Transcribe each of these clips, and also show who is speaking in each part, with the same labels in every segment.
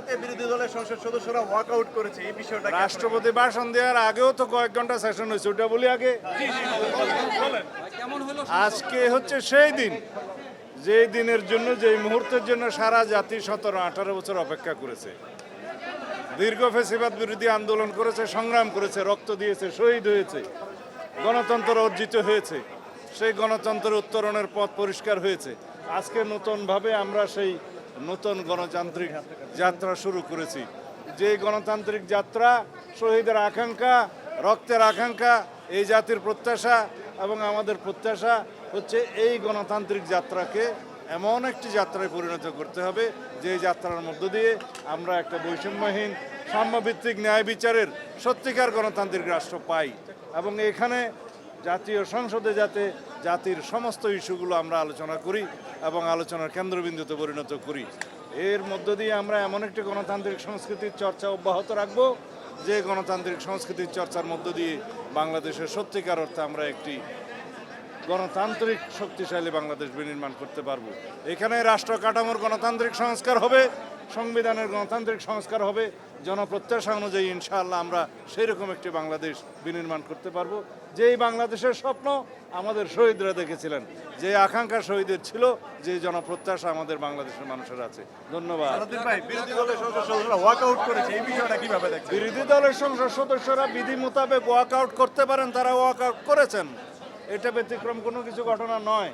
Speaker 1: ঘোষণাতে বিরোধী দলের সংসদ সদস্যরা ওয়াকআউট করেছে, এই বিষয়টা কি
Speaker 2: রাষ্ট্রপতি ভাষণ দেওয়ার আগেও তো কয়েক ঘন্টা সেশন হয়েছে, ওটা বলি আগে।
Speaker 1: বলেন?
Speaker 2: আজকে হচ্ছে সেই দিন, যেই দিনের জন্য, যেই মুহূর্তের জন্য সারা জাতি 17-18 বছর অপেক্ষা করেছে। দীর্ঘ ফ্যাসিবাদ বিরোধী আন্দোলন করেছে, সংগ্রাম করেছে, রক্ত দিয়েছে, শহীদ হয়েছে, গণতন্ত্র অর্জিত হয়েছে, সেই গণতন্ত্রের উত্তরণের পথ পরিষ্কার হয়েছে। আজকে নতুনভাবে আমরা সেই নতুন গণতান্ত্রিক যাত্রা শুরু করেছি। যে গণতান্ত্রিক যাত্রা, শহীদের আকাঙ্ক্ষা, রক্তের আকাঙ্ক্ষা, এই জাতির প্রত্যাশা এবং আমাদের প্রত্যাশা হচ্ছে এই গণতান্ত্রিক যাত্রাকে এমন একটি যাত্রায় পরিণত করতে হবে যে যাত্রার মধ্য দিয়ে আমরা একটা বৈষম্যহীন, সাম্যভিত্তিক ন্যায় বিচারের সত্যিকার গণতান্ত্রিক রাষ্ট্র পাই এবং এখানে জাতীয় সংসদে যাতে জাতির সমস্ত ইস্যুগুলো আমরা আলোচনা করি এবং আলোচনার কেন্দ্রবিন্দুতে পরিণত করি। এর মধ্য দিয়ে আমরা এমন একটি গণতান্ত্রিক সংস্কৃতির চর্চা অব্যাহত রাখব যে গণতান্ত্রিক সংস্কৃতির চর্চার মধ্য দিয়ে বাংলাদেশের সত্যিকার অর্থে আমরা একটি গণতান্ত্রিক শক্তিশালী বাংলাদেশ বিনির্মাণ করতে পারব। এখানে রাষ্ট্র কাঠামোর গণতান্ত্রিক সংস্কার হবে, সংবিধানের গণতান্ত্রিক সংস্কার হবে, জনপ্রত্যাশা অনুযায়ী ইনশাআল্লাহ আমরা সেই রকম একটি বাংলাদেশ বিনির্মাণ করতে পারবো যেই বাংলাদেশের স্বপ্ন আমাদের শহীদরা দেখেছিলেন, যে আকাঙ্ক্ষা শহীদের ছিল, যে জনপ্রত্যাশা আমাদের বাংলাদেশের মানুষের আছে। ধন্যবাদ।
Speaker 1: সালাউদ্দিন ভাই, বিরোধী দলের সংসদ সদস্যরা ওয়াকআউট করেছে, এই বিষয়টা কিভাবে দেখছেন?
Speaker 2: বিরোধী দলের সংসদ সদস্যরা বিধি মোতাবেক ওয়াকআউট করতে পারেন, তারা ওয়াকআউট করেছেন। এটা ব্যতিক্রম কোনো কিছু ঘটনা নয়।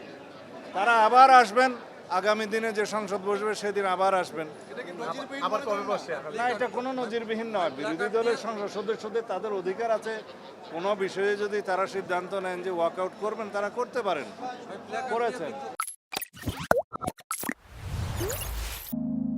Speaker 2: তারা আবার আসবেন, আগামী দিনে যে সংসদ বসবে সেদিন আবার আসবেন।
Speaker 1: আবার কবে বসছে?
Speaker 2: না, এটা কোনো নজিরবিহীন নয়। বিরোধী দলের সংসদ সদস্যদের তাদের অধিকার আছে, কোনো বিষয়ে যদি তারা সিদ্ধান্ত নেন যে ওয়াকআউট করবেন, তারা করতে পারেন, করেছেন।